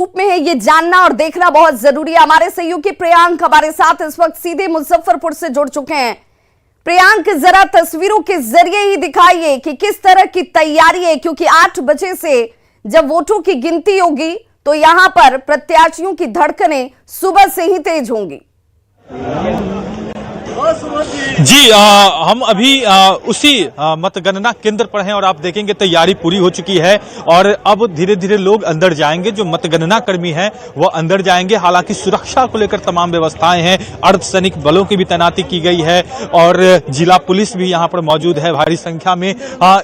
रूप में है ये जानना और देखना बहुत जरूरी है। हमारे सहयोगी प्रियांक हमारे साथ इस वक्त सीधे मुजफ्फरपुर से जुड़ चुके हैं। प्रियांक, जरा तस्वीरों के जरिए ही दिखाइए कि किस तरह की तैयारी है, क्योंकि 8 बजे से जब वोटों की गिनती होगी तो यहां पर प्रत्याशियों की धड़कनें सुबह से ही तेज होंगी। जी हम अभी उसी मतगणना केंद्र पर हैं और आप देखेंगे तैयारी पूरी हो चुकी है और अब धीरे धीरे लोग अंदर जाएंगे। जो मतगणना कर्मी हैं वो अंदर जाएंगे। हालांकि सुरक्षा को लेकर तमाम व्यवस्थाएं हैं, अर्धसैनिक बलों की भी तैनाती की गई है और जिला पुलिस भी यहां पर मौजूद है भारी संख्या में।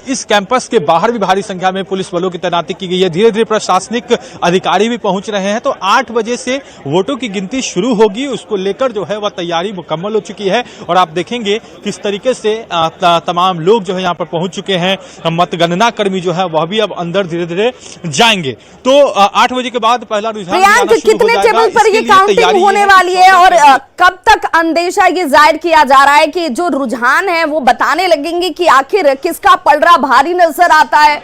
इस कैंपस के बाहर भी भारी संख्या में पुलिस बलों की तैनाती की गई है। धीरे धीरे प्रशासनिक अधिकारी भी पहुंच रहे हैं। तो 8 बजे से वोटों की गिनती शुरू होगी, उसको लेकर जो है वह तैयारी मुकम्मल हो चुकी है और आप देखेंगे किस तरीके से तमाम लोग जो है यहाँ पर पहुंच चुके हैं। मतगणना कर्मी जो है वह भी अब अंदर धीरे धीरे जाएंगे। तो 8 बजे के बाद पहला रुझान कितने टेबल पर ये काउंटिंग होने वाली है और कब तक अंदेशा ये जाहिर किया जा रहा है कि जो रुझान है वो बताने लगेंगे कि आखिर किसका पलड़ा भारी नजर आता है?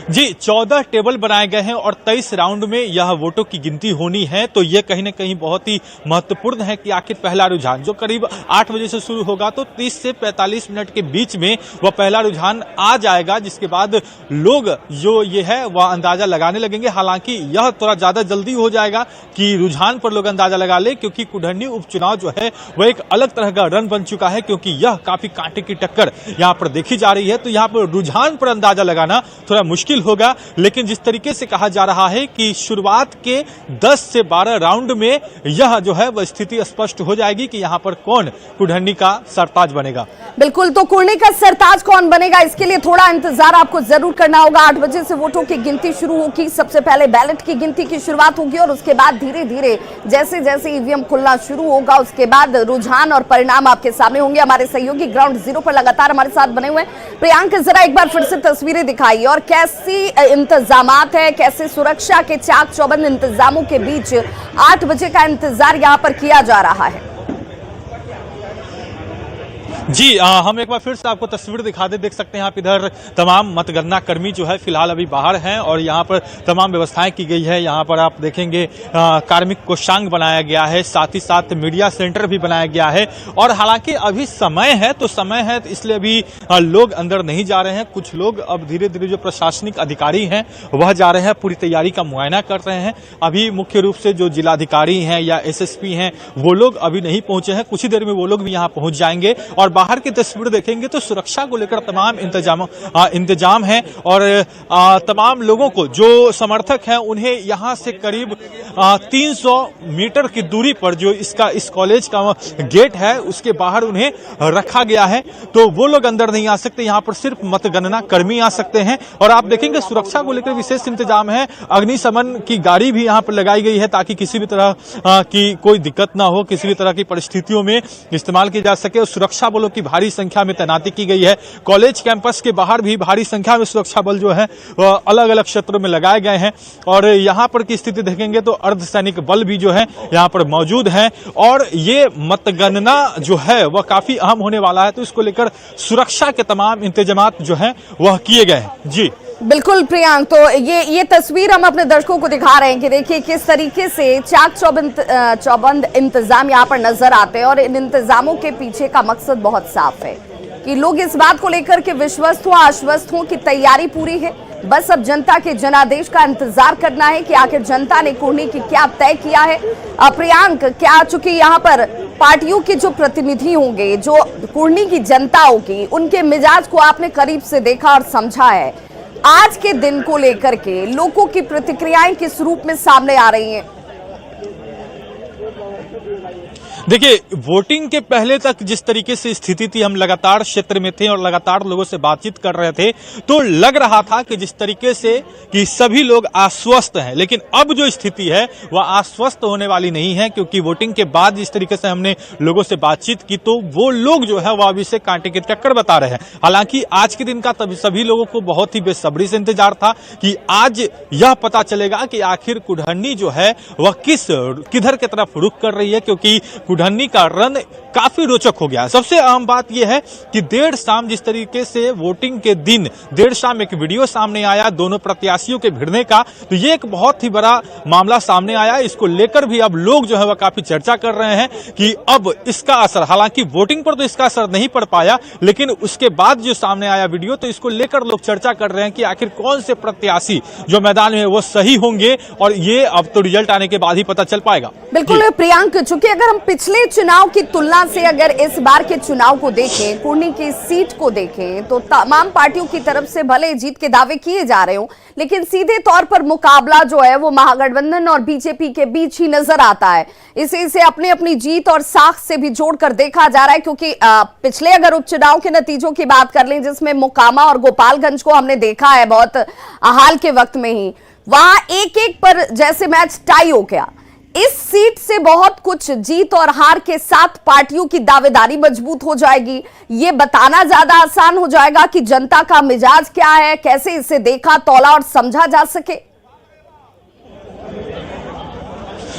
जी 14 टेबल बनाए गए हैं और 23 राउंड में यह वोटों की गिनती होनी है। तो यह कहीं न कहीं बहुत ही महत्वपूर्ण है कि आखिर पहला रुझान जो करीब 8 बजे से शुरू होगा तो 30 से 45 मिनट के बीच में वह पहला रुझान आ जाएगा, जिसके बाद लोग जो ये है वह अंदाजा लगाने लगेंगे। हालांकि यह थोड़ा ज्यादा जल्दी हो जाएगा कि रुझान पर लोग अंदाजा लगा ले, क्योंकि कुढ़नी उपचुनाव जो है वह एक अलग तरह का रन बन चुका है, क्योंकि यह काफी कांटे की टक्कर यहाँ पर देखी जा रही है। तो यहाँ पर रुझान पर अंदाजा लगाना थोड़ा मुश्किल होगा। लेकिन जिस तरीके से कहा जा रहा है कि शुरुआत के 10 से 12 राउंड में यह जो है वह स्थिति स्पष्ट हो जाएगी कि यहां पर कौन कुढ़नी का सरताज बनेगा। बिल्कुल, तो कुढ़नी का सरताज कौन बनेगा इसके लिए थोड़ा इंतजार आपको जरूर करना होगा। 8 बजे से वोटों की गिनती शुरू होगी। सबसे पहले बैलेट की गिनती की शुरुआत होगी और उसके बाद धीरे धीरे जैसे जैसे ईवीएम खुलना शुरू होगा उसके बाद रुझान और परिणाम आपके सामने होंगे। हमारे सहयोगी ग्राउंड जीरो पर लगातार हमारे साथ बने हुए हैं। प्रियांक, जरा एक बार फिर से तस्वीरें दिखाइए और कैसी इंतजामात है, कैसे सुरक्षा के चाक चौबंद इंतजामों के बीच 8 बजे का इंतजार यहां पर किया जा रहा है। जी हम एक बार फिर से आपको तस्वीर दिखा दे, देख सकते हैं आप इधर तमाम मतगणना कर्मी जो है फिलहाल अभी बाहर हैं और यहाँ पर तमाम व्यवस्थाएं की गई है। यहाँ पर आप देखेंगे कार्मिक कोषांग बनाया गया है, साथ ही साथ मीडिया सेंटर भी बनाया गया है। और हालांकि अभी समय है तो इसलिए अभी लोग अंदर नहीं जा रहे हैं। कुछ लोग अब धीरे धीरे जो प्रशासनिक अधिकारी हैं वह जा रहे हैं, पूरी तैयारी का मुआयना कर रहे हैं। अभी मुख्य रूप से जो जिलाधिकारी हैं या SSP हैं वो लोग अभी नहीं पहुंचे हैं। कुछ ही देर में वो लोग भी यहाँ पहुंच जाएंगे और बाहर की तस्वीर देखेंगे तो सुरक्षा को लेकर तमाम इंतजाम है और तमाम लोगों को जो समर्थक हैं उन्हें यहां से करीब 300 मीटर की दूरी पर जो इस कॉलेज का गेट है उसके बाहर उन्हें रखा गया है। तो वो लोग अंदर नहीं आ सकते, यहां पर सिर्फ मतगणना कर्मी आ सकते हैं। और आप देखेंगे सुरक्षा को लेकर विशेष इंतजाम है। अग्निशमन की गाड़ी भी यहां पर लगाई गई है ताकि किसी भी तरह की कोई दिक्कत ना हो, किसी भी तरह की परिस्थितियों में इस्तेमाल की जा सके। और सुरक्षा बलों की भारी संख्या में तैनाती की गई है। कॉलेज कैंपस के बाहर भी भारी संख्या में सुरक्षा बल जो है अलग अलग क्षेत्रों में लगाए गए हैं। और यहां पर की स्थिति देखेंगे तो अर्धसैनिक बल भी जो है यहां पर मौजूद हैं और ये मतगणना जो है वह काफी अहम होने वाला है। तो इसको लेकर सुरक्षा के तमाम इंतजाम जो है वह किए गए हैं। जी बिल्कुल प्रियांक, तो ये तस्वीर हम अपने दर्शकों को दिखा रहे हैं कि देखिए किस तरीके से चाक चौबंद इंतजाम यहाँ पर नजर आते हैं और इन इंतजामों के पीछे का मकसद बहुत साफ है कि लोग इस बात को लेकर के विश्वस्त हो, आश्वस्त हो कि तैयारी पूरी है। बस अब जनता के जनादेश का इंतजार करना है कि आखिर जनता ने कुढ़नी की क्या तय किया है। प्रियांक, क्या चूंकि यहाँ पर पार्टियों के जो प्रतिनिधि होंगे, जो कुढ़नी की जनता होगी, उनके मिजाज को आपने करीब से देखा और समझा है, आज के दिन को लेकर के लोगों की प्रतिक्रियाएं किस रूप में सामने आ रही हैं? देखिए वोटिंग के पहले तक जिस तरीके से स्थिति थी, हम लगातार क्षेत्र में थे और लगातार लोगों से बातचीत कर रहे थे तो लग रहा था कि जिस तरीके से कि सभी लोग आश्वस्त हैं। लेकिन अब जो स्थिति है वह आश्वस्त होने वाली नहीं है, क्योंकि वोटिंग के बाद जिस तरीके से हमने लोगों से बातचीत की तो वो लोग जो है वह अभी से कांटे की टक्कर बता रहे हैं। हालांकि आज के दिन का सभी लोगों को बहुत ही बेसब्री से इंतजार था कि आज यह पता चलेगा कि आखिर कुढ़नी जो है वह किधर की तरफ रुख कर रही है, क्योंकि कुढ़नी का रन काफी रोचक हो गया। सबसे अहम बात यह है कि देर शाम जिस तरीके से वोटिंग के दिन देर शाम एक वीडियो सामने आया दोनों प्रत्याशियों के भिड़ने का, तो ये एक बहुत ही बड़ा मामला सामने आया। इसको लेकर भी अब लोग जो है वह काफी चर्चा कर रहे हैं कि अब इसका असर, हालांकि वोटिंग पर तो इसका असर नहीं पड़ पाया, लेकिन उसके बाद जो सामने आया वीडियो, तो इसको लेकर लोग चर्चा कर रहे हैं कि आखिर कौन से प्रत्याशी जो मैदान में वो सही होंगे, और ये अब तो रिजल्ट आने के बाद ही पता चल पाएगा। बिल्कुल प्रियांक, चूंकि अगर हम पिछले चुनाव की तुलना से अगर इस बार के चुनाव को देखें, कुढ़नी की सीट को देखें, तो तमाम पार्टियों की तरफ से भले जीत के दावे किए जा रहे हो, लेकिन सीधे तौर पर मुकाबला जो है वो महागठबंधन और बीजेपी के बीच ही नजर आता है। इसे अपनी अपनी जीत और साख से भी जोड़कर देखा जा रहा है, क्योंकि पिछले अगर उपचुनाव के नतीजों की बात कर लें, जिसमें मोकामा और गोपालगंज को हमने देखा है बहुत हाल के वक्त में ही, वहां एक एक पर जैसे मैच टाई हो गया। इस सीट से बहुत कुछ जीत और हार के साथ पार्टियों की दावेदारी मजबूत हो जाएगी। ये बताना ज्यादा आसान हो जाएगा कि जनता का मिजाज क्या है, कैसे इसे देखा, तौला और समझा जा सके।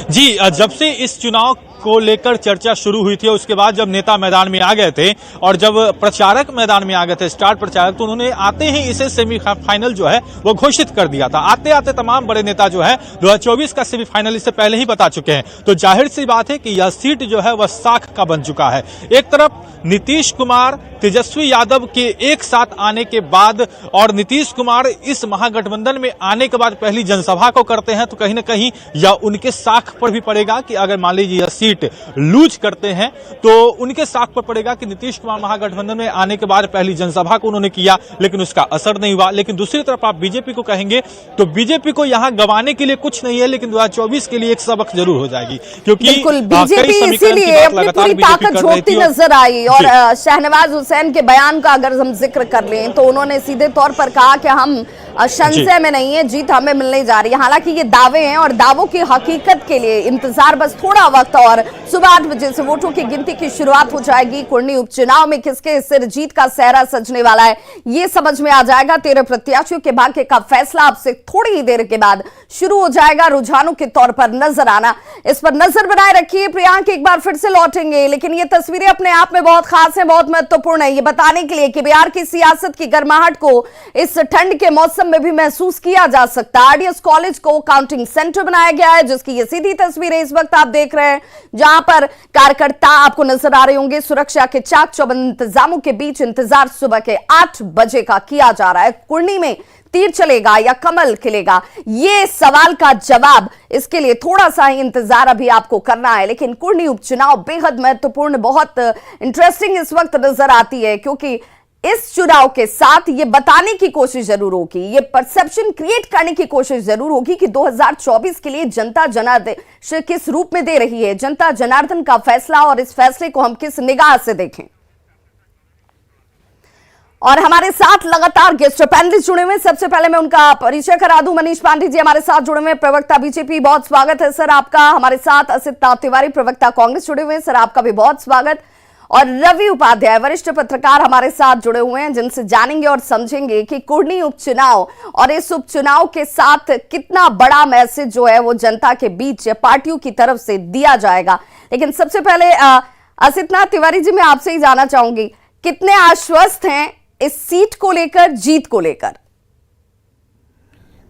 जी, जब से इस चुनाव को लेकर चर्चा शुरू हुई थी, उसके बाद जब नेता मैदान में आ गए थे और जब प्रचारक मैदान में आ गए थे, स्टार प्रचारक, तो उन्होंने आते ही इसे सेमीफाइनल जो है वो घोषित कर दिया था। आते आते तमाम बड़े नेता जो है 2024 का सेमीफाइनल इससे पहले ही बता चुके हैं। तो जाहिर सी बात है कि यह सीट जो है वह साख का बन चुका है। एक तरफ नीतीश कुमार तेजस्वी यादव के एक साथ आने के बाद, और नीतीश कुमार इस महागठबंधन में आने के बाद पहली जनसभा को करते हैं, तो कहीं ना कहीं यह उनके साख पर भी पड़ेगा कि अगर मान लीजिए यह सीट लूज करते हैं तो उनके साख पर पड़ेगा कि नीतीश कुमार महागठबंधन में आने के बाद पहली जनसभा को उन्होंने किया, लेकिन उसका असर नहीं हुआ। लेकिन दूसरी तरफ आप बीजेपी को कहेंगे तो बीजेपी को यहां गंवाने के लिए कुछ नहीं है, लेकिन 2024 के लिए एक सबक जरूर हो जाएगी, क्योंकि बिल्कुल बीजेपी इसीलिए अपनी पूरी ताकत झोंकती नजर आई। और शहनवाज हुसैन के बयान का अगर हम जिक्र कर लें, तो उन्होंने सीधे तौर पर कहा कि हम संशय में नहीं है, जीत हमें मिलने जा रही है। हालांकि ये दावे हैं और दावों की हकीकत के लिए इंतजार बस थोड़ा वक्त, और सुबह 8 बजे से वोटों की गिनती की शुरुआत हो जाएगी। कुढ़नी उपचुनाव में किसके सिर जीत का सेहरा सजने वाला है ये समझ में आ जाएगा। 13 प्रत्याशियों के भाग्य का फैसला अब से थोड़ी ही देर के बाद शुरू हो जाएगा। रुझानों के तौर पर नजर आना, इस पर नजर बनाए रखिए। प्रियांक एक बार फिर से लौटेंगे, लेकिन ये तस्वीरें अपने आप में बहुत खास है, बहुत महत्वपूर्ण है, ये बताने के लिए कि बिहार की सियासत की गर्माहट को इस ठंड के मौसम में भी महसूस किया जा सकता है। आरडीएस कॉलेज को काउंटिंग सेंटर बनाया गया है, जिसकी ये सीधी तस्वीरें इस वक्त आप देख रहे हैं, जहां पर कार्यकर्ता आपको नजर आ रहे होंगे। सुरक्षा के चाक चौबंद इंतजामों के बीच इंतजार सुबह के 8 बजे का किया जा रहा है। कुढ़नी में तीर चलेगा या कमल खिलेगा, ये सवाल का जवाब इसके लिए थोड़ा सा ही इंतजार अभी आपको करना है। लेकिन कुढ़नी उपचुनाव बेहद महत्वपूर्ण, बहुत इंटरेस्टिंग इस वक्त नजर आती है, क्योंकि इस चुनाव के साथ ये बताने की कोशिश जरूर होगी, ये परसेप्शन क्रिएट करने की कोशिश जरूर होगी कि 2024 के लिए जनता जनार्दन किस रूप में दे रही है, जनता जनार्दन का फैसला, और इस फैसले को हम किस निगाह से देखें। और हमारे साथ लगातार गेस्ट पैनलिस्ट जुड़े हुए, सबसे पहले मैं उनका परिचय करा दूं। मनीष पांडे जी हमारे साथ जुड़े हुए, प्रवक्ता बीजेपी, बहुत स्वागत है सर आपका। हमारे साथ असित तिवारी, प्रवक्ता कांग्रेस, जुड़े हुए, सर आपका भी बहुत स्वागत। और रवि उपाध्याय, वरिष्ठ पत्रकार, हमारे साथ जुड़े हुए हैं, जिनसे जानेंगे और समझेंगे कि कुढ़नी उपचुनाव और इस उपचुनाव के साथ कितना बड़ा मैसेज जो है वो जनता के बीच पार्टियों की तरफ से दिया जाएगा। लेकिन सबसे पहले असित तिवारी जी, मैं आपसे ही जानना चाहूंगी, कितने आश्वस्त हैं इस सीट को लेकर, जीत को लेकर?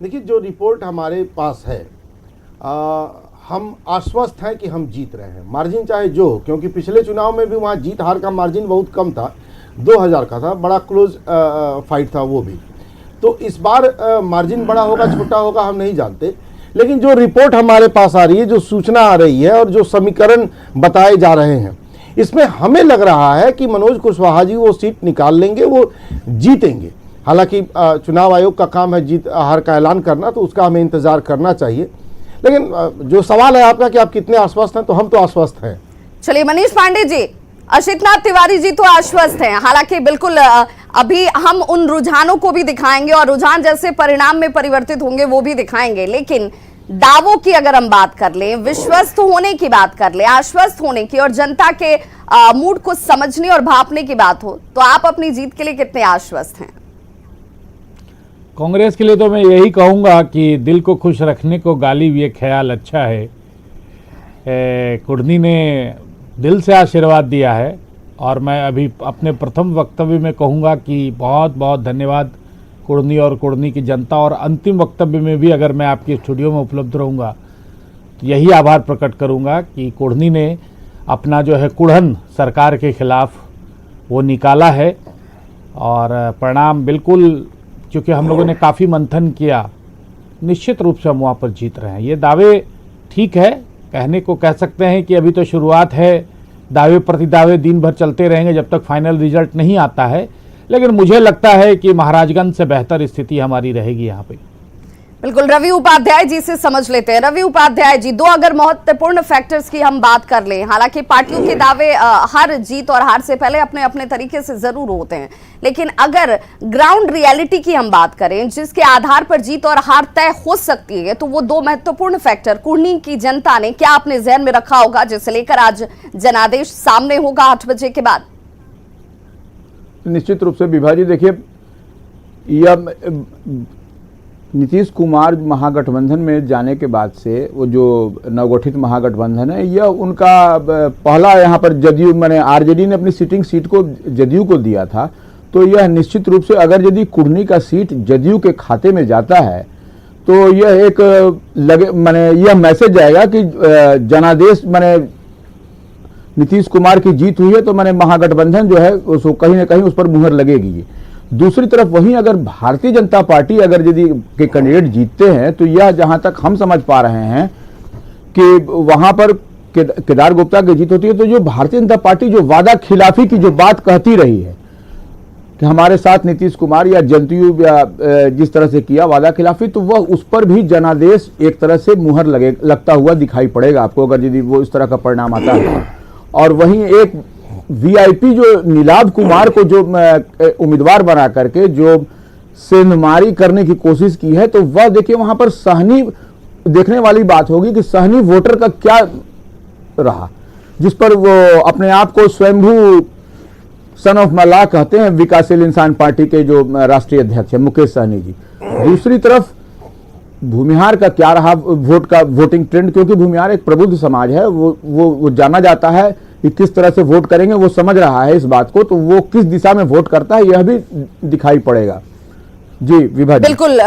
देखिए, जो रिपोर्ट हमारे पास है, हम आश्वस्त हैं कि हम जीत रहे हैं, मार्जिन चाहे जो हो, क्योंकि पिछले चुनाव में भी वहाँ जीत हार का मार्जिन बहुत कम था, 2000 का था, बड़ा क्लोज फाइट था वो भी। तो इस बार मार्जिन बड़ा होगा छोटा होगा हम नहीं जानते, लेकिन जो रिपोर्ट हमारे पास आ रही है, जो सूचना आ रही है और जो समीकरण बताए जा रहे हैं, इसमें हमें लग रहा है कि मनोज कुशवाहा जी वो सीट निकाल लेंगे, वो जीतेंगे। हालांकि चुनाव आयोग का काम है जीत हार का ऐलान करना, तो उसका हमें इंतजार करना चाहिए। लेकिन जो सवाल है आपका कि आप कितने आश्वस्त हैं, तो हम तो आश्वस्त हैं। चलिए मनीष पांडे जी, असितनाथ तिवारी जी तो आश्वस्त हैं, हालांकि बिल्कुल अभी हम उन रुझानों को भी दिखाएंगे और रुझान जैसे परिणाम में परिवर्तित होंगे वो भी दिखाएंगे। लेकिन दावों की अगर हम बात कर लें, विश्वस्त होने की बात कर लें, आश्वस्त होने की, और जनता के मूड को समझने और भापने की बात हो, तो आप अपनी जीत के लिए कितने आश्वस्त हैं? कांग्रेस के लिए तो मैं यही कहूँगा कि दिल को खुश रखने को गालिब ये ख्याल अच्छा है। कुढ़नी ने दिल से आशीर्वाद दिया है। और मैं अभी अपने प्रथम वक्तव्य में कहूँगा कि बहुत बहुत धन्यवाद कुढ़नी और कुढ़नी की जनता, और अंतिम वक्तव्य में भी अगर मैं आपके स्टूडियो में उपलब्ध रहूँगा तो यही आभार प्रकट करूँगा कि कुढ़नी ने अपना जो है कुढ़न सरकार के खिलाफ वो निकाला है। और परिणाम बिल्कुल, क्योंकि हम लोगों ने काफ़ी मंथन किया, निश्चित रूप से हम वहाँ पर जीत रहे हैं। ये दावे ठीक है, कहने को कह सकते हैं कि अभी तो शुरुआत है, दावे प्रति दावे दिन भर चलते रहेंगे जब तक फाइनल रिजल्ट नहीं आता है, लेकिन मुझे लगता है कि महाराजगंज से बेहतर स्थिति हमारी रहेगी यहाँ पे। बिल्कुल, रवि उपाध्याय जी से समझ लेते हैं। रवि उपाध्याय जी, दो अगर महत्वपूर्ण फैक्टर्स की हम बात कर लें, हालांकि पार्टियों के दावे हर जीत और हार से पहले अपने अपने तरीके से जरूर होते हैं, लेकिन अगर ग्राउंड रियलिटी की हम बात करें जिसके आधार पर जीत और हार तय हो सकती है, तो वो दो महत्वपूर्ण फैक्टर कुढ़नी की जनता ने क्या अपने जहन में रखा होगा, जिसे लेकर आज जनादेश सामने होगा 8 बजे के बाद? निश्चित रूप से विभा जी, देखिए, यह नीतीश कुमार महागठबंधन में जाने के बाद से वो जो नवगठित महागठबंधन है, यह उनका पहला, यहाँ पर जदयू माने आरजेडी ने अपनी सिटिंग सीट को जदयू को दिया था, तो यह निश्चित रूप से अगर यदि कुढ़नी का सीट जदयू के खाते में जाता है तो यह एक माने यह मैसेज जाएगा कि जनादेश माने नीतीश कुमार की जीत हुई है, तो माने महागठबंधन जो है उसको कहीं ना कहीं उस पर मुहर लगेगी। दूसरी तरफ वहीं अगर भारतीय जनता पार्टी अगर यदि के कैंडिडेट जीतते हैं, तो यह जहां तक हम समझ पा रहे हैं कि वहां पर केदार गुप्ता की जीत होती है, तो जो भारतीय जनता पार्टी जो वादा खिलाफी की जो बात कहती रही है कि हमारे साथ नीतीश कुमार या जदयू जिस तरह से किया वादा खिलाफी, तो वह उस पर भी जनादेश एक तरह से मुहर लगता हुआ दिखाई पड़ेगा आपको, अगर यदि वो इस तरह का परिणाम आता है। और वहीं एक वीआईपी जो नीलाभ कुमार को जो उम्मीदवार बना करके जो सेंधमारी करने की कोशिश की है, तो वह देखिए वहां पर सहनी देखने वाली बात होगी कि सहनी वोटर का क्या रहा, जिस पर वो अपने आप को स्वयंभू सन ऑफ मल्लाह कहते हैं, विकासशील इंसान पार्टी के जो राष्ट्रीय अध्यक्ष है मुकेश सहनी जी। दूसरी तरफ भूमिहार का क्या रहा वोटिंग ट्रेंड, क्योंकि भूमिहार एक प्रबुद्ध समाज है, वो जाना जाता है कि किस तरह से वोट करेंगे, वो समझ रहा है इस बात को, तो वो किस दिशा में वोट करता है यह भी दिखाई पड़ेगा। जी विभा जी, बिल्कुल,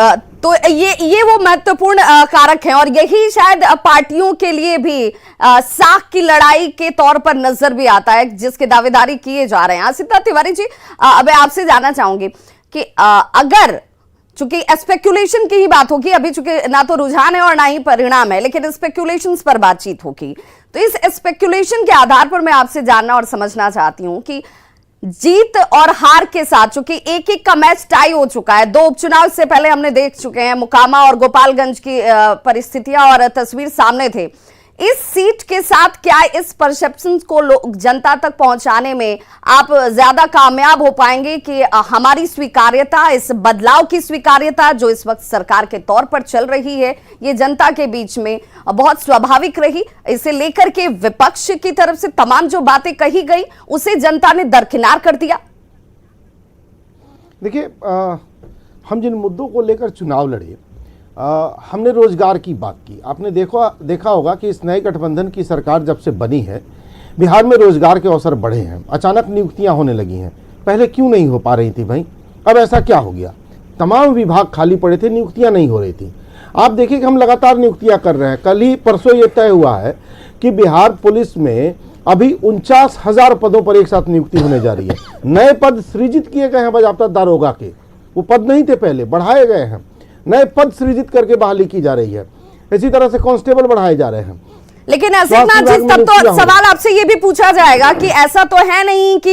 तो ये वो महत्वपूर्ण कारक हैं, और यही शायद पार्टियों के लिए भी साख की लड़ाई के तौर पर नजर भी आता है, जिसके दावेदारी किए जा रहे हैं। आसिता तिवारी जी, अब आपसे जानना चाहूंगी कि अगर, चूंकि स्पेकुलेशन की ही बात होगी अभी, चूंकि ना तो रुझान है और ना ही परिणाम है, लेकिन स्पेकुलेशंस पर बातचीत होगी, तो इस स्पेकुलेशन के आधार पर मैं आपसे जानना और समझना चाहती हूं कि जीत और हार के साथ, चूंकि एक एक का मैच टाई हो चुका है, 2 उपचुनाव से पहले हमने देख चुके हैं, मोकामा और गोपालगंज की परिस्थितियां और तस्वीर सामने थे, इस सीट के साथ क्या इस परसेप्शन को जनता तक पहुंचाने में आप ज्यादा कामयाब हो पाएंगे कि हमारी स्वीकार्यता, इस बदलाव की स्वीकार्यता जो इस वक्त सरकार के तौर पर चल रही है, ये जनता के बीच में बहुत स्वाभाविक रही, इसे लेकर के विपक्ष की तरफ से तमाम जो बातें कही गई उसे जनता ने दरकिनार कर दिया? देखिए, हम जिन मुद्दों को लेकर चुनाव लड़े, हमने रोजगार की बात की। आपने देखा होगा कि इस नए गठबंधन की सरकार जब से बनी है, बिहार में रोजगार के अवसर बढ़े हैं, अचानक नियुक्तियां होने लगी हैं। पहले क्यों नहीं हो पा रही थी भाई, अब ऐसा क्या हो गया? तमाम विभाग खाली पड़े थे, नियुक्तियां नहीं हो रही थी। आप देखिए कि हम लगातार नियुक्तियां कर रहे हैं। कल ही परसों ये तय हुआ है कि बिहार पुलिस में अभी 49,000 पदों पर एक साथ नियुक्ति होने जा रही है। नए पद सृजित किए गए हैं बाज़ाब्ता दारोगा के, वो पद नहीं थे पहले, बढ़ाए गए हैं, नए पद सृजित करके बहाली की जा रही है। इसी तरह से कांस्टेबल बढ़ाए जा रहे हैं। लेकिन असित जी, तब तो सवाल आपसे ये भी पूछा जाएगा कि ऐसा तो है नहीं कि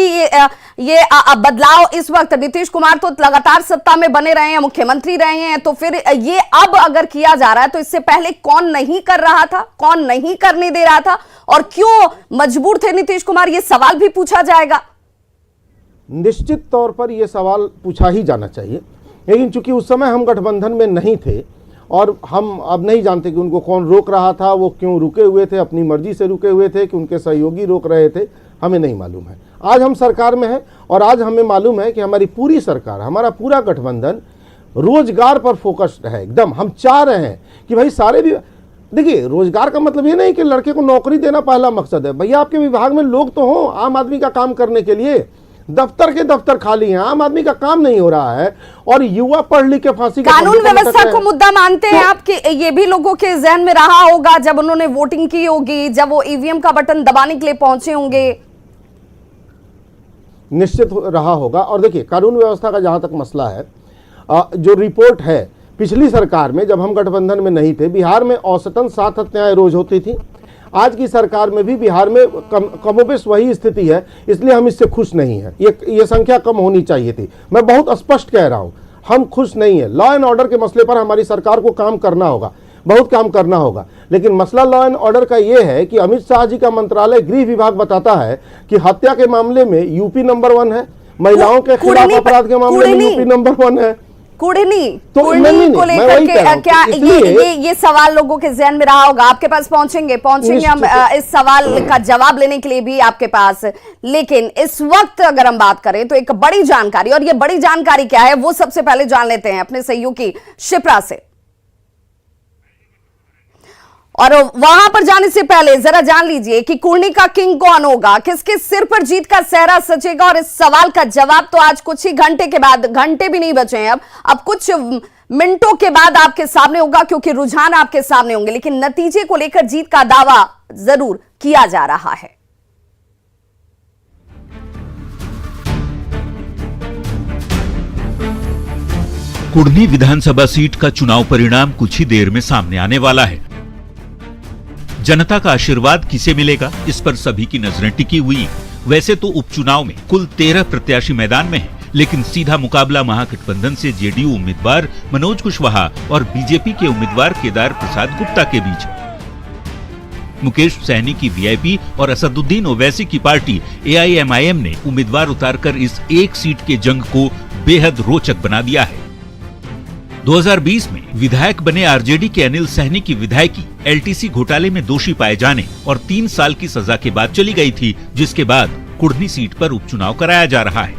ये बदलाव इस वक्त, नीतीश कुमार तो लगातार सत्ता में बने रहे हैं, मुख्यमंत्री रहे हैं, तो फिर ये अब अगर किया जा रहा है तो इससे पहले कौन नहीं कर रहा था, कौन नहीं करने दे रहा था, और क्यों मजबूर थे नीतीश कुमार, ये सवाल भी पूछा जाएगा। निश्चित तौर पर यह सवाल पूछा ही जाना चाहिए, लेकिन चूंकि उस समय हम गठबंधन में नहीं थे और हम अब नहीं जानते कि उनको कौन रोक रहा था, वो क्यों रुके हुए थे, अपनी मर्जी से रुके हुए थे कि उनके सहयोगी रोक रहे थे, हमें नहीं मालूम है। आज हम सरकार में हैं और आज हमें मालूम है कि हमारी पूरी सरकार, हमारा पूरा गठबंधन रोजगार पर फोकस्ड है एकदम। हम चाह रहे हैं कि भाई सारे भी देखिए, रोजगार का मतलब ये नहीं कि लड़के को नौकरी देना पहला मकसद है। भैया, आपके विभाग में लोग तो हों आम आदमी का काम करने के लिए। दफ्तर के दफ्तर खाली हैं, आम आदमी का काम नहीं हो रहा है, और युवा पढ़ लिख के फांसी के कानून फंदे पर व्यवस्था लटक को रहे हैं। मुद्दा मानते हैं आप कि ये भी लोगों के जहन में रहा होगा जब उन्होंने वोटिंग की होगी, जब वो ईवीएम का बटन दबाने के लिए पहुंचे होंगे? निश्चित रहा होगा। और देखिए, कानून व्यवस्था का जहां तक मसला है, जो रिपोर्ट है, पिछली सरकार में जब हम गठबंधन में नहीं थे, बिहार में औसतन 7 हत्याएं रोज होती थी। आज की सरकार में भी बिहार में कमोबेश वही स्थिति है, इसलिए हम इससे खुश नहीं हैं। ये संख्या कम होनी चाहिए थी। मैं बहुत स्पष्ट कह रहा हूं, हम खुश नहीं हैं। लॉ एंड ऑर्डर के मसले पर हमारी सरकार को काम करना होगा, बहुत काम करना होगा। लेकिन मसला लॉ एंड ऑर्डर का यह है कि अमित शाह जी का मंत्रालय गृह विभाग बताता है कि हत्या के मामले में यूपी नंबर 1 है, महिलाओं के खिलाफ अपराध के मामले में यूपी नंबर 1 है। कुड़नी तो को लेकर के क्या ये सवाल लोगों के जहन में रहा होगा? आपके पास पहुंचेंगे हम इस सवाल का जवाब लेने के लिए भी आपके पास। लेकिन इस वक्त अगर हम बात करें तो एक बड़ी जानकारी, और ये बड़ी जानकारी क्या है वो सबसे पहले जान लेते हैं अपने सहयोगी शिप्रा से। और वहां पर जाने से पहले जरा जान लीजिए कि कुर्नी का किंग कौन होगा, किसके सिर पर जीत का सेहरा सजेगा। और इस सवाल का जवाब तो आज कुछ ही घंटे के बाद, घंटे भी नहीं बचे हैं, अब कुछ मिनटों के बाद आपके सामने होगा, क्योंकि रुझान आपके सामने होंगे। लेकिन नतीजे को लेकर जीत का दावा जरूर किया जा रहा है। कुर्नी विधानसभा सीट का चुनाव परिणाम कुछ ही देर में सामने आने वाला है। जनता का आशीर्वाद किसे मिलेगा, इस पर सभी की नजरें टिकी हुई। वैसे तो उपचुनाव में कुल 13 प्रत्याशी मैदान में हैं, लेकिन सीधा मुकाबला महागठबंधन से जेडीयू उम्मीदवार मनोज कुशवाहा और बीजेपी के उम्मीदवार केदार प्रसाद गुप्ता के बीच है। मुकेश सहनी की वीआईपी और असदुद्दीन ओवैसी की पार्टी एआईएमआईएम ने उम्मीदवार उतारकर इस एक सीट के जंग को बेहद रोचक बना दिया है। 2020 में विधायक बने आरजेडी के अनिल सहनी की विधायकी एलटीसी घोटाले में दोषी पाए जाने और 3 साल की सजा के बाद चली गई थी, जिसके बाद कुर्नी सीट पर उपचुनाव कराया जा रहा है।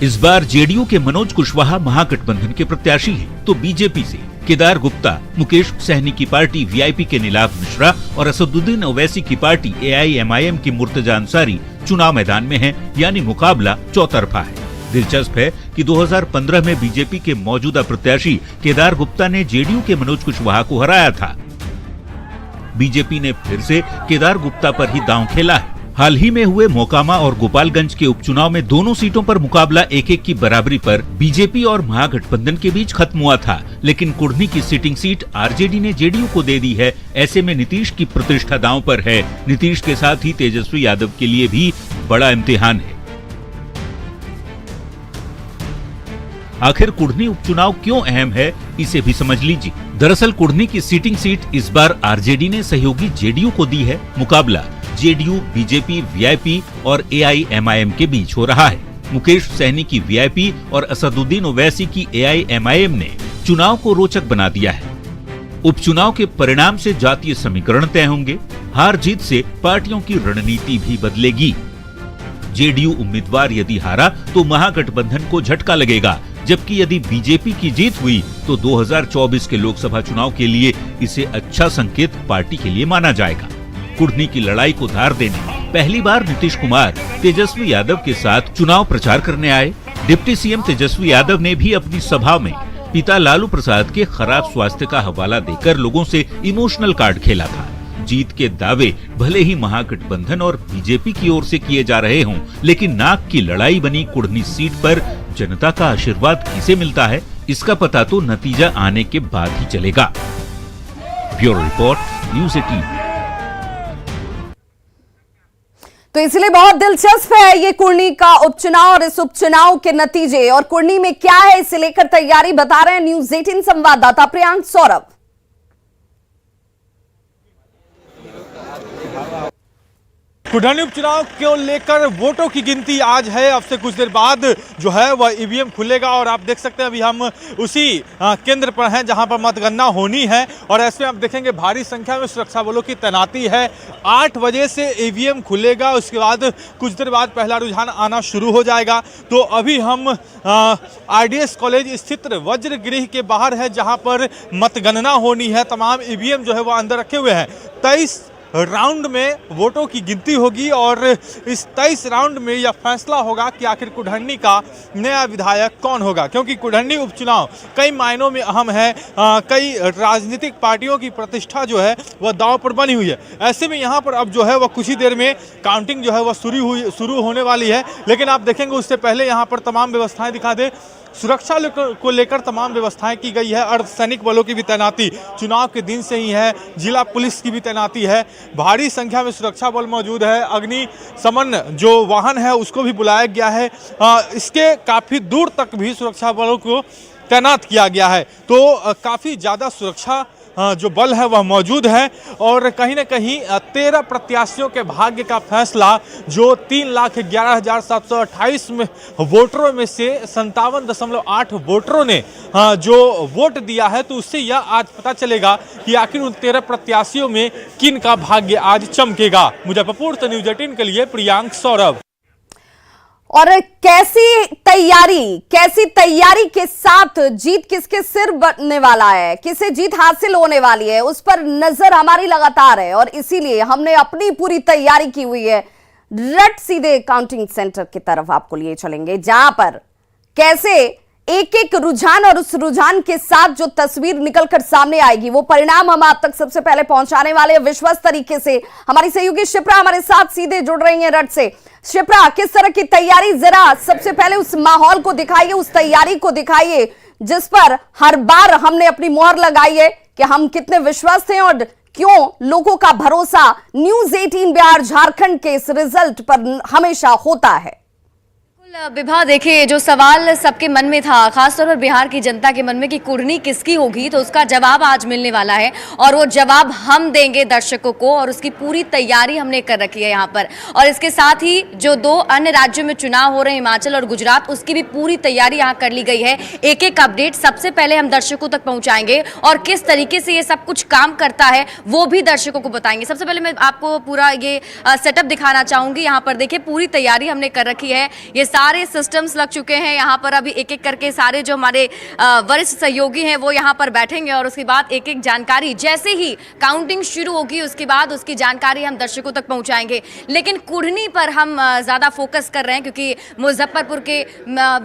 इस बार जेडीयू के मनोज कुशवाहा महागठबंधन के प्रत्याशी हैं, तो बीजेपी से केदार गुप्ता, मुकेश सहनी की पार्टी वीआईपी के नीलाभ मिश्रा और असदुद्दीन ओवैसी की पार्टी एआईएमआईएम की मुर्तजा अंसारी चुनाव मैदान में हैं, यानी मुकाबला चौतरफा है। दिलचस्प है कि 2015 में बीजेपी के मौजूदा प्रत्याशी केदार गुप्ता ने जेडीयू के मनोज कुशवाहा को हराया था। बीजेपी ने फिर से केदार गुप्ता पर ही दांव खेला है। हाल ही में हुए मोकामा और गोपालगंज के उपचुनाव में दोनों सीटों पर मुकाबला 1-1 की बराबरी पर बीजेपी और महागठबंधन के बीच खत्म हुआ था, लेकिन कुर्नी की सिटिंग सीट आरजेडी ने जेडीयू को दे दी है। ऐसे में नीतीश की प्रतिष्ठा दांव पर है। नीतीश के साथ ही तेजस्वी यादव के लिए भी बड़ा इम्तिहान है। आखिर कुर्नी उपचुनाव क्यों अहम है, इसे भी समझ लीजिए। दरअसल कुर्नी की सीटिंग सीट इस बार आरजेडी ने सहयोगी जेडीयू को दी है। मुकाबला जेडीयू, बीजेपी, वीआईपी और एआईएमआईएम के बीच हो रहा है। मुकेश सहनी की वीआईपी और असदुद्दीन ओवैसी की एआईएमआईएम ने चुनाव को रोचक बना दिया है। उपचुनाव के परिणाम से जातीय समीकरण तय होंगे। हार जीत से पार्टियों की रणनीति भी बदलेगी। जेडीयू उम्मीदवार यदि हारा तो महागठबंधन को झटका लगेगा, जबकि यदि बीजेपी की जीत हुई तो 2024 के लोकसभा चुनाव के लिए इसे अच्छा संकेत पार्टी के लिए माना जाएगा। कुर्नी की लड़ाई को धार देने पहली बार नीतीश कुमार तेजस्वी यादव के साथ चुनाव प्रचार करने आए। डिप्टी सीएम तेजस्वी यादव ने भी अपनी सभा में पिता लालू प्रसाद के खराब स्वास्थ्य का हवाला देकर लोगों से इमोशनल कार्ड खेला था। जीत के दावे भले ही महागठबंधन और बीजेपी की ओर से किए जा रहे हों, लेकिन नाक की लड़ाई बनी कुर्नी सीट पर जनता का आशीर्वाद किसे मिलता है, इसका पता तो नतीजा आने के बाद ही चलेगा। Bureau report, news 18। तो इसलिए बहुत दिलचस्प है ये कुर्नी का उपचुनाव और इस उपचुनाव के नतीजे, और कुर्नी में क्या है इसे लेकर तैयारी बता रहे हैं न्यूज़ 18 संवाददाता प्रियांक सौरभ। कुढ़नी उपचुनाव को लेकर वोटों की गिनती आज है। अब से कुछ देर बाद जो है वह ईवीएम खुलेगा और आप देख सकते हैं अभी हम उसी केंद्र पर हैं जहां पर मतगणना होनी है और ऐसे में आप देखेंगे भारी संख्या में सुरक्षा बलों की तैनाती है। 8 बजे से ईवीएम खुलेगा, उसके बाद कुछ देर बाद पहला रुझान आना शुरू हो जाएगा। तो अभी हम आरडीएस कॉलेज स्थित वज्रगृह के बाहर है जहां पर मतगणना होनी है। तमाम ईवीएम जो है वो अंदर रखे हुए हैं। 23 राउंड में वोटों की गिनती होगी और इस 23 राउंड में यह फैसला होगा कि आखिर कुढ़नी का नया विधायक कौन होगा, क्योंकि कुढ़नी उपचुनाव कई मायनों में अहम है। कई राजनीतिक पार्टियों की प्रतिष्ठा जो है वह दांव पर बनी हुई है। ऐसे में यहाँ पर अब जो है वह कुछ ही देर में काउंटिंग जो है वह शुरू होने वाली है। लेकिन आप देखेंगे उससे पहले यहाँ पर तमाम व्यवस्थाएं दिखा दें। सुरक्षा को लेकर तमाम व्यवस्थाएं की गई है। अर्धसैनिक बलों की भी तैनाती चुनाव के दिन से ही है। जिला पुलिस की भी तैनाती है। भारी संख्या में सुरक्षा बल मौजूद है। अग्निशमन जो वाहन है उसको भी बुलाया गया है। इसके काफ़ी दूर तक भी सुरक्षा बलों को तैनात किया गया है। तो काफ़ी ज़्यादा सुरक्षा जो बल है वह मौजूद है और कहीं ना कहीं 13 प्रत्याशियों के भाग्य का फैसला जो 3,11,728 में वोटरों में से 57.8 वोटरों ने जो वोट दिया है, तो उससे यह आज पता चलेगा कि आखिर उन 13 प्रत्याशियों में किन का भाग्य आज चमकेगा। मुजफ्फरपुर से न्यूज़ 18 के लिए प्रियांक सौरभ। और कैसी तैयारी के साथ जीत किसके सिर बनने वाला है, किसे जीत हासिल होने वाली है, उस पर नजर हमारी लगातार है और इसीलिए हमने अपनी पूरी तैयारी की हुई है। रट सीधे काउंटिंग सेंटर की तरफ आपको लिए चलेंगे जहां पर कैसे एक एक रुझान और उस रुझान के साथ जो तस्वीर निकलकर सामने आएगी वो परिणाम हम आप तक सबसे पहले पहुंचाने वाले हैं विश्वस्त तरीके से। हमारी सहयोगी शिप्रा हमारे साथ सीधे जुड़ रही हैं रट से। शिप्रा, किस तरह की तैयारी, जरा सबसे पहले उस माहौल को दिखाइए, उस तैयारी को दिखाइए जिस पर हर बार हमने अपनी मोहर लगाई है कि हम कितने विश्वस्त हैं और क्यों लोगों का भरोसा न्यूज़ 18 बिहार झारखंड के इस रिजल्ट पर हमेशा होता है। विभा, देखिए जो सवाल सबके मन में था, खासतौर पर बिहार की जनता के मन में कि कुढ़नी किसकी होगी, तो उसका जवाब आज मिलने वाला है और वो जवाब हम देंगे दर्शकों को और उसकी पूरी तैयारी हमने कर रखी है यहाँ पर। और इसके साथ ही जो 2 अन्य राज्यों में चुनाव हो रहे हैं, हिमाचल और गुजरात, उसकी भी पूरी तैयारी यहाँ कर ली गई है। एक एक अपडेट सबसे पहले हम दर्शकों तक पहुँचाएंगे और किस तरीके से ये सब कुछ काम करता है वो भी दर्शकों को बताएंगे। सबसे पहले मैं आपको पूरा ये सेटअप दिखाना चाहूँगी। यहाँ पर देखिए पूरी तैयारी हमने कर रखी है। ये सारे सिस्टम्स लग चुके हैं यहाँ पर। अभी एक एक करके सारे जो हमारे वरिष्ठ सहयोगी हैं वो यहाँ पर बैठेंगे और उसके बाद एक एक जानकारी जैसे ही काउंटिंग शुरू होगी उसके बाद उसकी जानकारी हम दर्शकों तक पहुँचाएंगे। लेकिन कुढ़नी पर हम ज़्यादा फोकस कर रहे हैं क्योंकि मुजफ्फरपुर के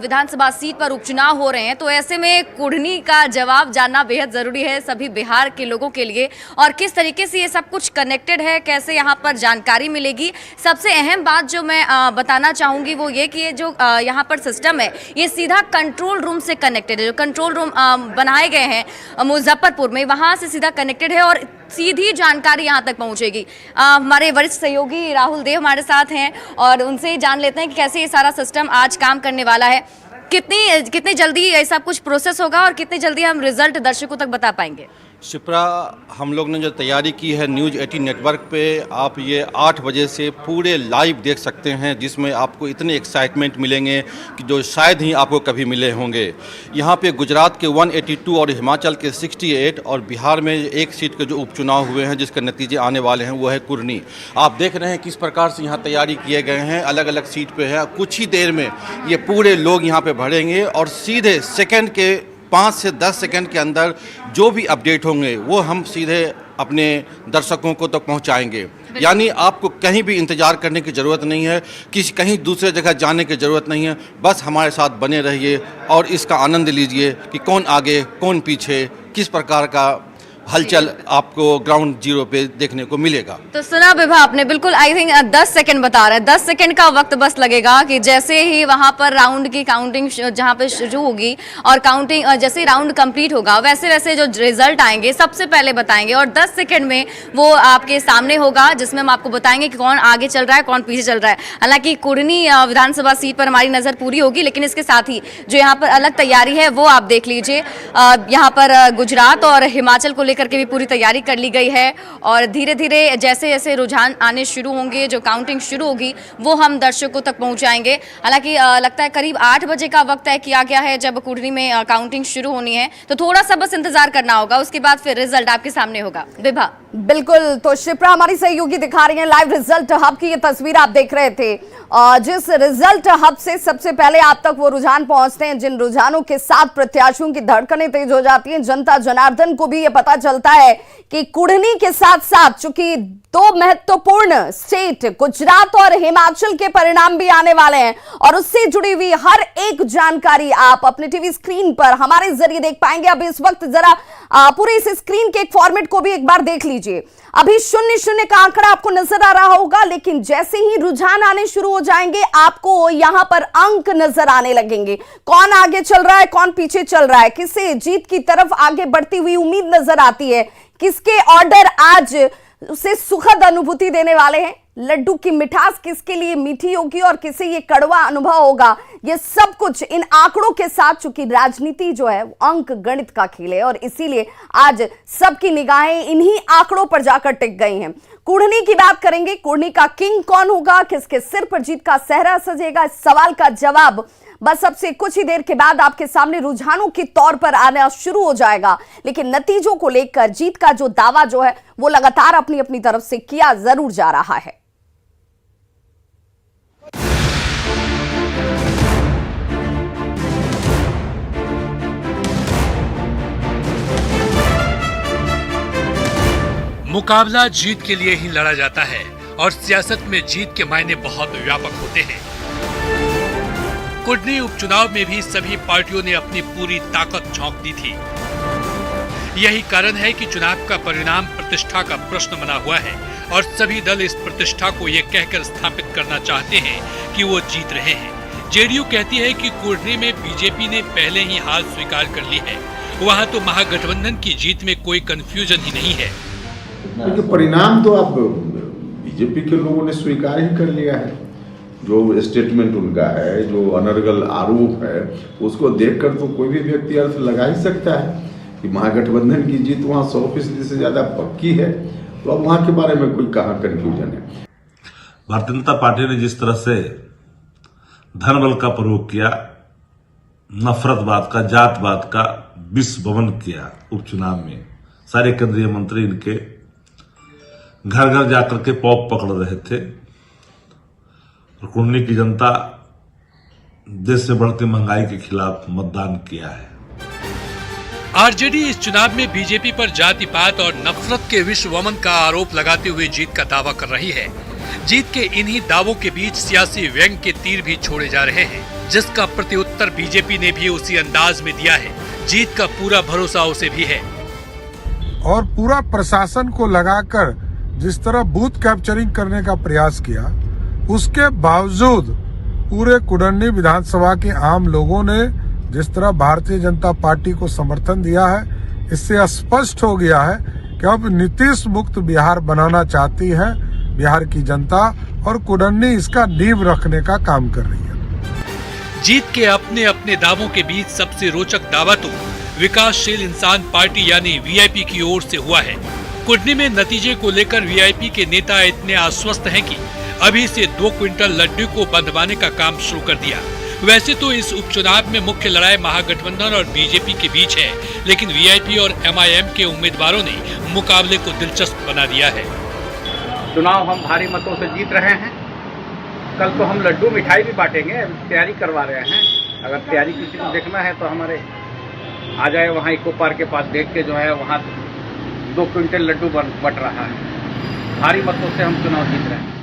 विधानसभा सीट पर उपचुनाव हो रहे हैं, तो ऐसे में कुढ़नी का जवाब जानना बेहद ज़रूरी है सभी बिहार के लोगों के लिए। और किस तरीके से ये सब कुछ कनेक्टेड है, कैसे यहाँ पर जानकारी मिलेगी। सबसे अहम बात जो मैं बताना चाहूँगी वो ये कि जो यहाँ पर सिस्टम है ये सीधा कंट्रोल रूम से कनेक्टेड है। जो कंट्रोल रूम बनाए गए हैं मुजफ्फरपुर में, वहाँ से सीधा कनेक्टेड है और सीधी जानकारी यहाँ तक पहुँचेगी। हमारे वरिष्ठ सहयोगी राहुल देव हमारे साथ हैं और उनसे जान लेते हैं कि कैसे ये सारा सिस्टम आज काम करने वाला है। कितनी जल्दी ये सब कुछ प्रोसेस होगा और कितनी जल्दी हम रिजल्ट दर्शकों तक बता पाएंगे। शिप्रा, हम लोग ने जो तैयारी की है न्यूज़ 18 नेटवर्क पे आप ये 8 बजे से पूरे लाइव देख सकते हैं, जिसमें आपको इतने एक्साइटमेंट मिलेंगे कि जो शायद ही आपको कभी मिले होंगे। यहाँ पे गुजरात के 182 और हिमाचल के 68 और बिहार में एक सीट के जो उपचुनाव हुए हैं जिसके नतीजे आने वाले हैं वो है कुढ़नी। आप देख रहे हैं किस प्रकार से यहाँ तैयारी किए गए हैं, अलग अलग सीट पर है। कुछ ही देर में ये पूरे लोग यहाँ पर भरेंगे और सीधे सेकेंड के 5 से 10 सेकंड के अंदर जो भी अपडेट होंगे वो हम सीधे अपने दर्शकों को तक पहुंचाएंगे। यानी आपको कहीं भी इंतजार करने की ज़रूरत नहीं है, कहीं दूसरे जगह जाने की ज़रूरत नहीं है। बस हमारे साथ बने रहिए और इसका आनंद लीजिए कि कौन आगे कौन पीछे, किस प्रकार का हलचल आपको ग्राउंड जीरो पे देखने को मिलेगा। तो सुना विभा आपने, बिल्कुल आई थिंक 10 सेकंड बता रहे हैं, 10 सेकंड का वक्त बस लगेगा कि जैसे ही वहां पर राउंड की काउंटिंग जहां पे शुरू होगी और काउंटिंग जैसे ही राउंड कंप्लीट होगा वैसे वैसे जो रिजल्ट आएंगे सबसे पहले बताएंगे और 10 सेकंड में वो आपके सामने होगा जिसमें हम आपको बताएंगे कि कौन आगे चल रहा है कौन पीछे चल रहा है। हालांकि कुढ़नी विधानसभा सीट पर हमारी नजर पूरी होगी, लेकिन इसके साथ ही जो यहाँ पर अलग तैयारी है वो आप देख लीजिए। यहाँ पर गुजरात और हिमाचल को लेकर लेकर के भी पूरी तैयारी कर ली गई है और धीरे धीरे जैसे जैसे रुझान आने शुरू होंगे, जो काउंटिंग शुरू होगी वो हम दर्शकों तक पहुंचाएंगे। हालांकि लगता है करीब 8 बजे का वक्त तय किया गया है जब कुर्नी में काउंटिंग शुरू होनी है, तो थोड़ा सा बस इंतजार करना होगा, उसके बाद फिर रिजल्ट आपके सामने होगा। विभा। बिल्कुल, तो शिप्रा हमारी सहयोगी दिखा रही है लाइव रिजल्ट हब की ये तस्वीर आप देख रहे थे। जिस रिजल्ट हब से सबसे पहले आप तक वो रुझान पहुंचते हैं, जिन रुझानों के साथ प्रत्याशियों की धड़कनें तेज हो जाती हैं, जनता जनार्दन को भी ये पता चलता है कि कुढ़नी के साथ साथ चूंकि 2 महत्वपूर्ण स्टेट गुजरात और हिमाचल के परिणाम भी आने वाले हैं और उससे जुड़ी हुई हर एक जानकारी आप अपने टीवी स्क्रीन पर हमारे जरिए देख पाएंगे। अब इस वक्त जरा पूरे इस स्क्रीन के एक फॉर्मेट को भी एक बार देख लीजिए। अभी 0-0 का आंकड़ा आपको नजर आ रहा होगा, लेकिन जैसे ही रुझान आने शुरू हो जाएंगे आपको यहां पर अंक नजर आने लगेंगे। कौन आगे चल रहा है, कौन पीछे चल रहा है, किसे जीत की तरफ आगे बढ़ती हुई उम्मीद नजर आती है, किसके ऑर्डर आज उसे सुखद अनुभूति देने वाले हैं, लड्डू की मिठास किसके लिए मीठी होगी और किसे ये कड़वा अनुभव होगा, ये सब कुछ इन आंकड़ों के साथ, चूंकि राजनीति जो है अंक गणित का खेल है और इसीलिए आज सबकी निगाहें इन्हीं आंकड़ों पर जाकर टिक गई हैं। कुढ़नी की बात करेंगे, कुढ़नी का किंग कौन होगा, किसके सिर पर जीत का सेहरा सजेगा, इस सवाल का जवाब बस अब से कुछ ही देर के बाद आपके सामने रुझानों के तौर पर आना शुरू हो जाएगा। लेकिन नतीजों को लेकर जीत का जो दावा जो है वो लगातार अपनी अपनी तरफ से किया जरूर जा रहा है। मुकाबला जीत के लिए ही लड़ा जाता है और सियासत में जीत के मायने बहुत व्यापक होते हैं। कुढ़नी उपचुनाव में भी सभी पार्टियों ने अपनी पूरी ताकत झोंक दी थी। यही कारण है कि चुनाव का परिणाम प्रतिष्ठा का प्रश्न बना हुआ है और सभी दल इस प्रतिष्ठा को ये कहकर स्थापित करना चाहते हैं कि वो जीत रहे हैं। जेडीयू कहती है कि कुढ़नी में बीजेपी ने पहले ही हार स्वीकार कर ली है, वहाँ तो महागठबंधन की जीत में कोई कंफ्यूजन ही नहीं है। क्योंकि परिणाम तो अब बीजेपी के लोगों ने स्वीकार ही कर लिया है। जो स्टेटमेंट उनका है, जो अनर्गल आरोप है, उसको देखकर तो कोई भी व्यक्ति अर्थ लगा ही सकता है कि महागठबंधन की जीत वहाँ 100% से ज्यादा पक्की है। तो अब वहाँ के बारे में कोई कहाँ कंफ्यूजन है। भारतीय जनता पार्टी ने जिस तरह से धन बल का प्रयोग किया, नफरतवाद का, जातवाद का विष वमन किया उपचुनाव में, सारे केंद्रीय मंत्री इनके घर घर जाकर के पॉप पकड़ रहे थे और कुढ़नी की जनता देश में बढ़ती महंगाई के खिलाफ मतदान किया है। आरजेडी इस चुनाव में बीजेपी पर जाति पात और नफरत के विष वमन का आरोप लगाते हुए जीत का दावा कर रही है। जीत के इन्हीं दावों के बीच सियासी व्यंग के तीर भी छोड़े जा रहे हैं, जिसका प्रत्युत्तर बीजेपी ने भी उसी अंदाज में दिया है। जीत का पूरा भरोसा उसे भी है और पूरा प्रशासन को लगाकर जिस तरह बूथ कैप्चरिंग करने का प्रयास किया, उसके बावजूद पूरे कुढ़नी विधानसभा के आम लोगों ने जिस तरह भारतीय जनता पार्टी को समर्थन दिया है, इससे स्पष्ट हो गया है कि अब नीतीश मुक्त बिहार बनाना चाहती है बिहार की जनता और कुढ़नी इसका नींव रखने का काम कर रही है। जीत के अपने अपने दावों के बीच सबसे रोचक दावा तो विकासशील इंसान पार्टी यानी वीआईपी की ओर से हुआ है। कुढ़नी में नतीजे को लेकर वीआईपी के नेता इतने आश्वस्त हैं कि अभी से 2 क्विंटल लड्डू को बंधवाने का काम शुरू कर दिया। वैसे तो इस उपचुनाव में मुख्य लड़ाई महागठबंधन और बीजेपी के बीच है, लेकिन वीआईपी और एमआईएम के उम्मीदवारों ने मुकाबले को दिलचस्प बना दिया है। चुनाव हम भारी मतों से जीत रहे हैं। कल तो हम लड्डू मिठाई भी बांटेंगे, तैयारी करवा रहे हैं। अगर तैयारी किसी को देखना है तो हमारे आ जाए, वहाँ इको पार्क के पास देख के जो है वहाँ 2 क्विंटल लड्डू बट रहा है। भारी मतों से हम चुनाव जीत रहे हैं।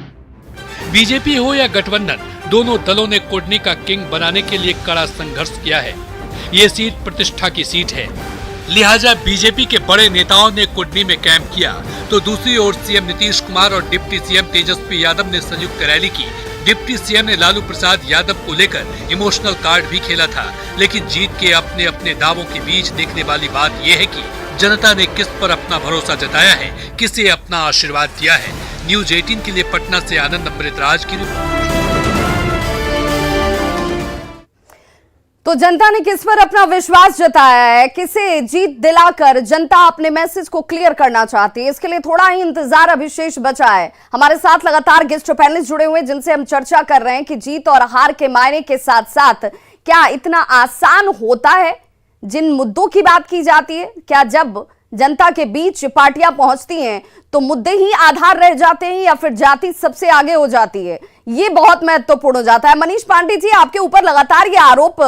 बीजेपी हो या गठबंधन, दोनों दलों ने कुढ़नी का किंग बनाने के लिए कड़ा संघर्ष किया है। ये सीट प्रतिष्ठा की सीट है, लिहाजा बीजेपी के बड़े नेताओं ने कुढ़नी में कैंप किया, तो दूसरी ओर सीएम नीतीश कुमार और डिप्टी सीएम तेजस्वी यादव ने संयुक्त रैली की। डिप्टी सीएम ने लालू प्रसाद यादव को लेकर इमोशनल कार्ड भी खेला था। लेकिन जीत के अपने अपने दावों के बीच देखने वाली बात यह है कि जनता ने किस पर अपना भरोसा जताया है, किसे अपना आशीर्वाद दिया है। न्यूज 18 के लिए पटना से आनंद अमृतराज की रिपोर्ट। तो जनता ने किस पर अपना विश्वास जताया है, किसे जीत दिलाकर जनता अपने मैसेज को क्लियर करना चाहती है, इसके लिए थोड़ा ही इंतजार अभी शेष बचा है। हमारे साथ लगातार गेस्ट पैनलिस्ट जुड़े हुए हैं जिनसे हम चर्चा कर रहे हैं कि जीत और हार के मायने के साथ साथ क्या इतना आसान होता है जिन मुद्दों की बात की जाती है, क्या जब जनता के बीच पार्टियां पहुंचती हैं तो मुद्दे ही आधार रह जाते हैं या फिर जाति सबसे आगे हो जाती है, ये बहुत महत्वपूर्ण हो जाता है। मनीष पांडे जी, आपके ऊपर लगातार ये आरोप